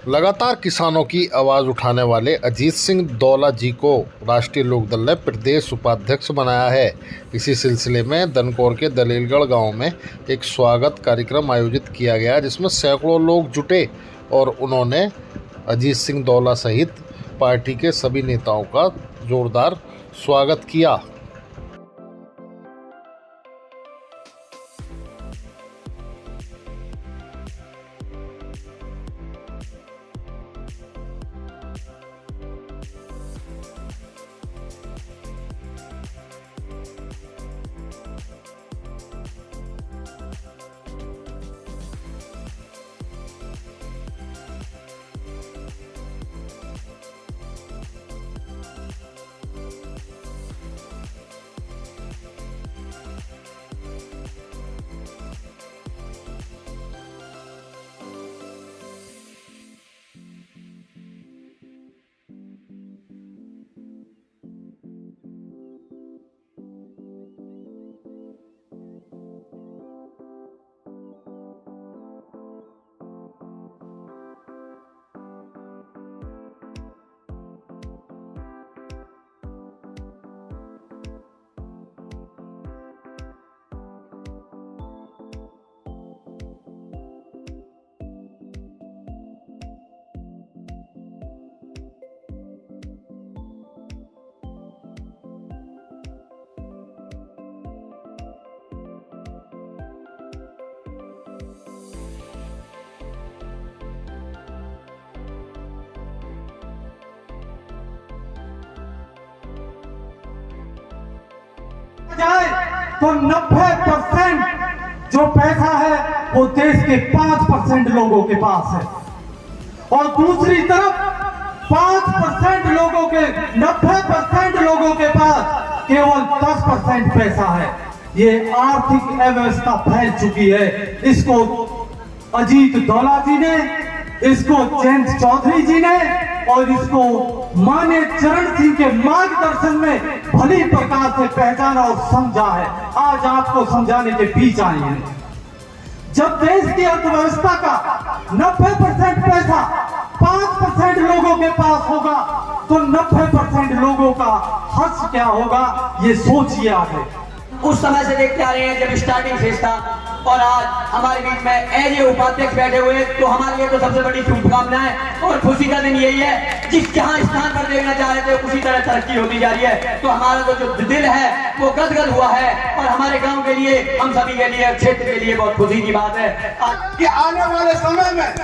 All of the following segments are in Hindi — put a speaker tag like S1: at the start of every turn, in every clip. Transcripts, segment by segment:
S1: लगातार किसानों की आवाज़ उठाने वाले अजीत सिंह दौला जी को राष्ट्रीय लोकदल ने प्रदेश उपाध्यक्ष बनाया है। इसी सिलसिले में दनकौर के दलीलगढ़ गांव में एक स्वागत कार्यक्रम आयोजित किया गया, जिसमें सैकड़ों लोग जुटे और उन्होंने अजीत सिंह दौला सहित पार्टी के सभी नेताओं का जोरदार स्वागत किया।
S2: जाए तो 90% जो पैसा है वो देश के 5% लोगों के पास है, और दूसरी तरफ 5% लोगों के 90% लोगों के पास केवल 10% पैसा है। ये आर्थिक अव्यवस्था फैल चुकी है। इसको अजीत दौला जी ने, इसको जयंत चौधरी जी ने और इसको माननीय चरण सिंह के मार्गदर्शन में भली प्रकार से पहचाना और समझा है। आज आपको समझाने के बीच आए हैं। जब देश की अर्थव्यवस्था का 90% पैसा 5% लोगों के पास होगा तो 90% लोगों का हर्ष क्या होगा, ये सोचिए आगे।
S3: उस समय से देखते आ रहे हैं जब स्टार्टिंग फेज था, और आज हमारे बीच में एज ए उपाध्यक्ष बैठे हुए, तो हमारे लिए तो सबसे बड़ी शुभकामनाएं और खुशी का दिन यही है। जिस जहां स्थान पर देखना चाह रहे थे उसी तरह तरक्की होती जा रही है, तो हमारा तो जो दिल है वो गदगद हुआ है, और हमारे गांव के लिए, हम सभी के लिए, क्षेत्र के लिए बहुत खुशी की बात है
S4: कि आने वाले समय में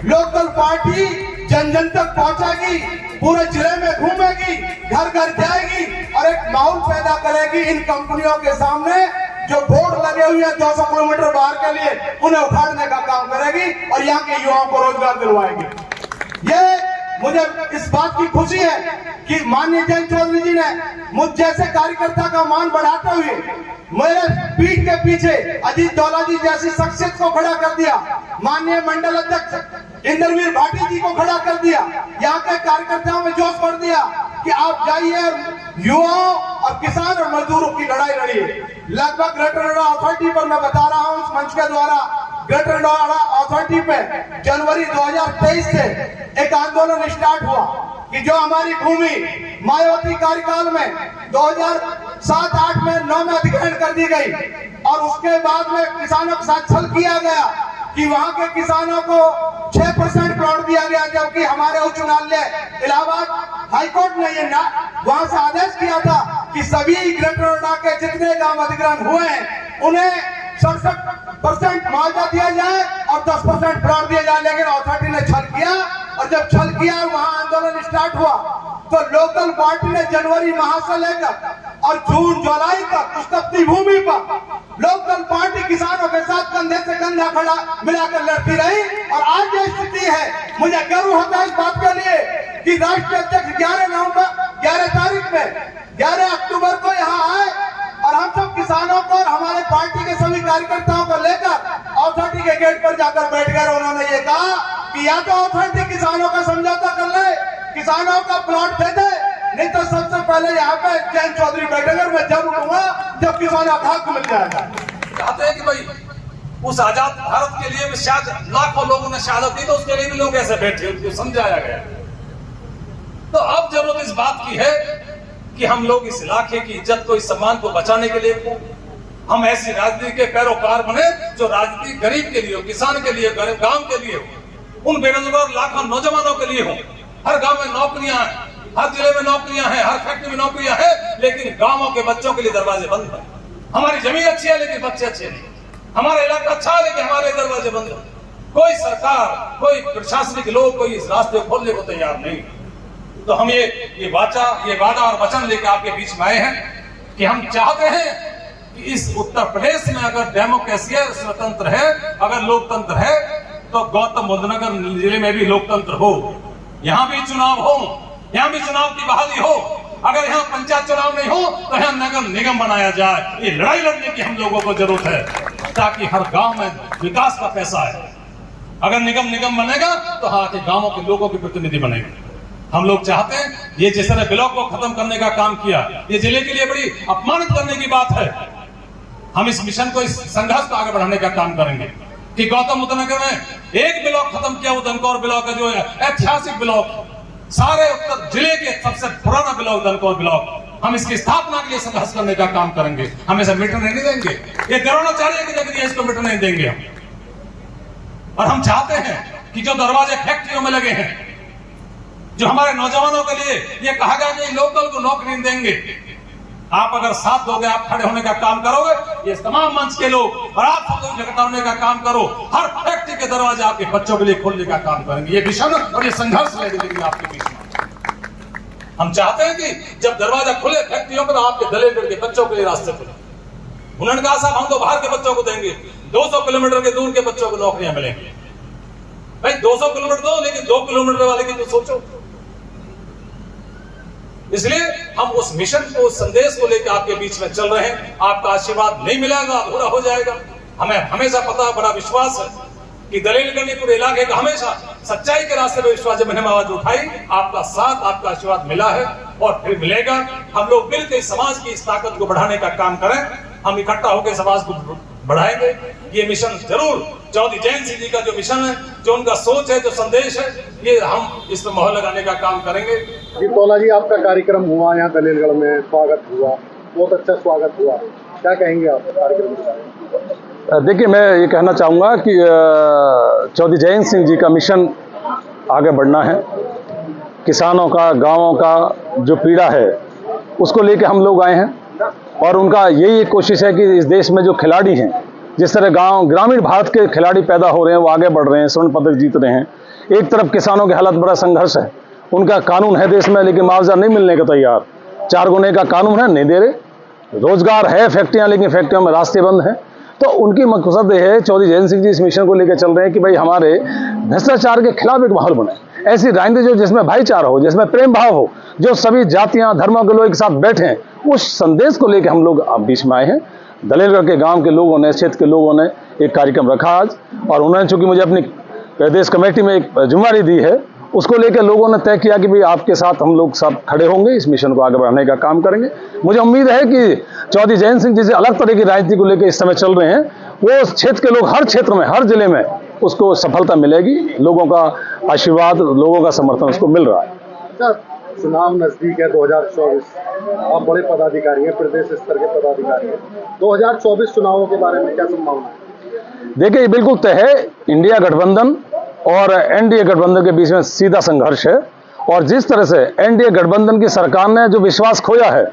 S4: लोकल पार्टी जन जन तक पहुंचेगी, पूरे जिले में घूमेगी, घर घर जाएगी और एक माहौल पैदा करेगी। इन कंपनियों के सामने जो बोर्ड लगे हुए हैं 200 किलोमीटर बाहर के लिए, उन्हें उखाड़ने का काम करेगी और यहाँ के युवाओं को रोजगार दिलवाएगी। ये मुझे इस बात की खुशी है कि माननीय जयंत चौधरी जी ने मुझ जैसे कार्यकर्ता का मान बढ़ाते हुए मेरे पीठ के पीछे अजीत दौला जी जैसी शख्सियत को खड़ा कर दिया, माननीय मंडल अध्यक्ष इंद्रवीर भाटी जी को खड़ा कर दिया, यहाँ के कार्यकर्ताओं में जोश भर दिया कि आप जाइए युवाओं और किसान और मजदूरों की लड़ाई लड़िए। लगभग ग्रेटर नोएडा अथॉरिटी पर मैं बता रहा हूँ, इस मंच के द्वारा ग्रेटर नोएडा अथॉरिटी पे जनवरी 2023 से एक आंदोलन स्टार्ट हुआ कि जो हमारी भूमि मायावती कार्यकाल में 2007-8 में 9 में अधिग्रहण कर दी गई, और उसके बाद में किसानों के साथ छल किया गया कि वहां के किसानों को 6% प्लॉट दिया गया, जबकि हमारे उच्च न्यायालय इलाहाबाद हाईकोर्ट ने ये वहां से आदेश किया था कि सभी ग्रेटर नोएडा के जितने गांव अधिग्रहण हुए हैं उन्हें 67% मुआवजा दिया जाए और 10% प्लॉट दिया जाए। लेकिन अथॉरिटी ने छल किया, और जब छल किया वहां आंदोलन स्टार्ट हुआ तो लोकल पार्टी ने जनवरी माह से लेकर और जून जुलाई तक उस अपनी भूमि पर लोकल पार्टी किसानों के साथ कंधे से कंधा खड़ा मिलाकर लड़ती रही। और आज ये स्थिति है, मुझे गर्व होता है इस बात के लिए कि राष्ट्रीय अध्यक्ष 11 तारीख में 11 अक्टूबर को यहाँ आए और हम सब किसानों को और हमारे पार्टी के सभी कार्यकर्ताओं को लेकर अथॉरिटी के गेट पर जाकर बैठ गए। उन्होंने ये कहा कि या तो अथॉरिटी किसानों का समझौता कर ले, किसानों का प्लॉट दे दे, नहीं तो सबसे पहले यहाँ पे जयंत चौधरी बैठेंगे, मैं जब उठूंगा जब किसानों का हक मिल जाएगा।
S5: चाहते हैं कि भाई उस आजाद भारत के लिए भी शायद लाखों लोगों ने शहादत दी, तो उसके लिए भी लोग ऐसे बैठे, उनको समझाया गया। तो अब जरूरत इस बात की है कि हम लोग इस इलाके की इज्जत को, इस सम्मान को बचाने के लिए हम ऐसी राजनीति के पैरोकार बने जो राजनीति गरीब के लिए हो, किसान के लिए, गरीब गांव के लिए हो, उन बेरोजगार लाखों नौजवानों के लिए हो। हर गांव में नौकरियां हैं, हर जिले में नौकरियां हैं, हर फैक्ट्री में नौकरियां हैं, लेकिन गांवों के बच्चों के लिए दरवाजे बंद हैं। हमारी जमीन अच्छी है लेकिन बच्चे अच्छे नहीं, हमारा इलाका अच्छा है लेकिन हमारे दरवाजे बंद हैं। कोई सरकार, कोई प्रशासनिक लोग कोई इस रास्ते को खोलने को तैयार नहीं। तो हम ये वादा और वचन लेकर आपके बीच में आए हैं कि हम चाहते हैं कि इस उत्तर प्रदेश में अगर डेमोक्रेसी है, स्वतंत्र है, अगर लोकतंत्र है, तो गौतम बुद्ध नगर जिले में भी लोकतंत्र हो, यहाँ भी चुनाव हो, यहाँ भी चुनाव की बहाली हो। अगर यहाँ पंचायत चुनाव नहीं हो तो यहाँ नगर निगम बनाया जाए। ये लड़ाई लड़ने की हम लोगों को जरूरत है, ताकि हर गांव में विकास का पैसा है। अगर निगम बनेगा तो हाँ के गांवों के लोगों के प्रतिनिधि बनेंगे। हम लोग चाहते हैं ये जिस तरह ब्लॉक को खत्म करने का काम किया, ये जिले के लिए बड़ी अपमानित करने की बात है। हम इस मिशन को, इस संघर्ष को आगे बढ़ाने का काम करेंगे कि गौतम बुद्ध नगर में एक ब्लॉक खत्म किया, वो दनकौर ब्लॉक है, जो ऐतिहासिक ब्लॉक, सारे उत्तर जिले के सबसे पुराना ब्लॉक दनकौर ब्लॉक। हम इसकी स्थापना के लिए संघर्ष करने का काम करेंगे। हम इसे मिटने नहीं देंगे, ये द्रोणाचार्य की जगह इसको मिटने नहीं देंगे हम। और हम चाहते हैं कि जो दरवाजे फैक्ट्रियों में लगे हैं, जो हमारे नौजवानों के लिए ये कहा गया कि लोकल को नौकरी देंगे, आप अगर साथ दोगे, आप खड़े होने का काम करोगे, ये तमाम मंच के लोग और आप सब लोग इकट्ठा होने का काम करो, हर फैक्ट्री के दरवाजे आपके बच्चों के लिए खोलने का काम करेंगे। ये मिशन और ये संघर्ष लेंगे आपके बीच में। हम चाहते हैं कि जब दरवाजा खुले फैक्ट्रियों पर, आपके दलेर के बच्चों के लिए रास्ते खुले। उन्होंने कहा साहब हम तो बाहर के बच्चों को देंगे, 200 किलोमीटर के दूर के बच्चों को नौकरियां मिलेंगी। भाई 200 किलोमीटर दो, लेकिन 2 किलोमीटर वाले की तो सोचो। इसलिए हम उस मिशन को, उस संदेश को लेकर आपके बीच में चल रहे हैं। आपका आशीर्वाद नहीं मिलेगा, अधूरा हो जाएगा। हमें हमेशा पता, बड़ा विश्वास है कि दलेलगंज पूरे इलाके का हमेशा सच्चाई के रास्ते में विश्वास, जब मैंने आवाज उठाई, आपका साथ, आपका आशीर्वाद मिला है और फिर मिलेगा। हम लोग मिलकर समाज की इस ताकत को बढ़ाने का काम करें। हम इकट्ठा होकर समाज को बढ़ाएंगे। ये मिशन जरूर चौधरी जयंत सिंह जी का जो मिशन है, जो उनका सोच है, जो संदेश है, ये हम इस पर मोहर लगाने का काम करेंगे।
S1: जी तोला जी, आपका कार्यक्रम हुआ यहाँ दलेलगढ़ में, स्वागत हुआ, बहुत अच्छा स्वागत हुआ, क्या कहेंगे आप कार्यक्रम के बारे में?
S6: देखिए, मैं ये कहना चाहूँगा कि चौधरी जयंत सिंह जी का मिशन आगे बढ़ना है। किसानों का, गाँवों का जो पीड़ा है उसको लेके हम लोग आए हैं और उनका यही कोशिश है कि इस देश में जो खिलाड़ी हैं, जिस तरह ग्रामीण भारत के खिलाड़ी पैदा हो रहे हैं, वो आगे बढ़ रहे हैं, स्वर्ण पदक जीत रहे हैं। एक तरफ किसानों के हालत बड़ा संघर्ष है, उनका कानून है देश में लेकिन मुआवजा नहीं मिलने का तैयार, 4 गुने का कानून है, नहीं दे रहे। रोजगार है फैक्ट्रियां, लेकिन फैक्ट्रियों में रास्ते बंद हैं। तो उनकी मकसद ये है, चौधरी जयंत सिंह जी इस मिशन को लेकर चल रहे हैं कि भाई हमारे भ्रष्टाचार के खिलाफ एक माहौल बने, ऐसी राजनीति जो जिसमें भाईचारा हो, जिसमें प्रेम भाव हो, जो सभी जातियां धर्मों के लोग एक साथ बैठे, उस संदेश को लेकर हम लोग अब बीच में आए हैं। दलेलगढ़ के गांव के लोगों ने, क्षेत्र के लोगों ने एक कार्यक्रम रखा आज, और उन्होंने चूंकि मुझे अपनी प्रदेश कमेटी में एक जिम्मेदारी दी है, उसको लेकर लोगों ने तय किया कि भाई आपके साथ हम लोग सब खड़े होंगे, इस मिशन को आगे बढ़ाने का काम करेंगे। मुझे उम्मीद है कि चौधरी जयंत सिंह जी से अलग तरह की राजनीति को लेकर इस समय चल रहे हैं, वो उस क्षेत्र के लोग, हर क्षेत्र में, हर जिले में उसको सफलता मिलेगी। लोगों का आशीर्वाद, लोगों का समर्थन उसको मिल रहा है।
S1: चुनाव नजदीक है 2024, आप बड़े पदाधिकारी हैं, प्रदेश स्तर के पदाधिकारी हैं, 2024 चुनावों के बारे में क्या संभावना है?
S6: देखिए, बिल्कुल तय है, इंडिया गठबंधन और एनडीए गठबंधन के बीच में सीधा संघर्ष है। और जिस तरह से एनडीए गठबंधन की सरकार ने जो विश्वास खोया है,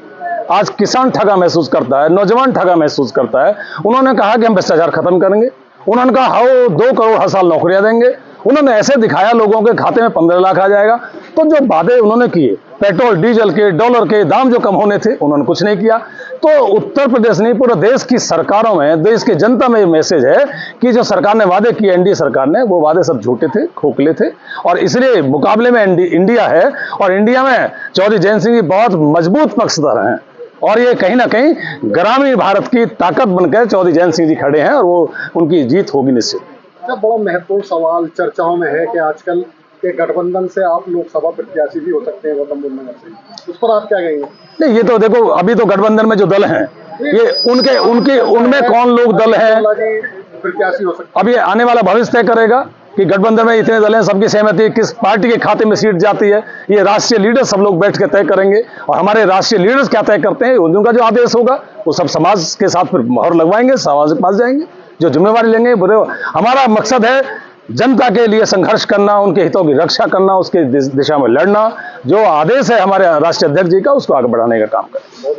S6: आज किसान ठगा महसूस करता है, नौजवान ठगा महसूस करता है। उन्होंने कहा कि हम भ्रष्टाचार खत्म करेंगे, उन्होंने कहा हम 2 करोड़ हर साल नौकरियां देंगे, उन्होंने ऐसे दिखाया लोगों के खाते में 15 लाख आ जाएगा। तो जो वादे उन्होंने किए, पेट्रोल डीजल के, डॉलर के दाम जो कम होने थे, उन्होंने कुछ नहीं किया। तो उत्तर प्रदेश नहीं, पूरे देश की सरकारों में, देश की जनता में ये मैसेज है कि जो सरकार ने वादे किए, एनडीए सरकार ने, वो वादे सब झूठे थे, खोखले थे। और इसलिए मुकाबले में इंडिया है, और इंडिया में चौधरी जयंत सिंह जी बहुत मजबूत पक्षधर हैं। और ये कहीं ना कहीं ग्रामीण भारत की ताकत बनकर चौधरी जयंत सिंह जी खड़े हैं, और वो उनकी जीत होगी निश्चित।
S1: बड़ा महत्वपूर्ण सवाल चर्चाओं में है कि आजकल के गठबंधन से आप लोकसभा प्रत्याशी भी हो सकते हैं गौतम बुद्ध नगर से, उस पर आप क्या कहेंगे?
S6: नहीं, ये तो देखो, अभी तो गठबंधन में जो दल हैं, ये उनमें कौन लोग दल हैं,
S1: फिर क्या सी हो सकता
S6: अब ये आने वाला भविष्य तय करेगा कि गठबंधन में इतने दल हैं, सबकी सहमति किस पार्टी के खाते में सीट जाती है, ये राष्ट्रीय लीडर सब लोग बैठ के तय करेंगे। और हमारे राष्ट्रीय लीडर्स क्या तय करते हैं, उनका जो आदेश होगा वो सब समाज के साथ फिर मोहर लगवाएंगे, समाज के पास जाएंगे, जो जिम्मेवारी लेंगे। हमारा मकसद है जनता के लिए संघर्ष करना, उनके हितों की रक्षा करना, उसके दिशा में लड़ना। जो आदेश है हमारे राष्ट्रीय अध्यक्ष जी का, उसको आगे बढ़ाने का काम करें।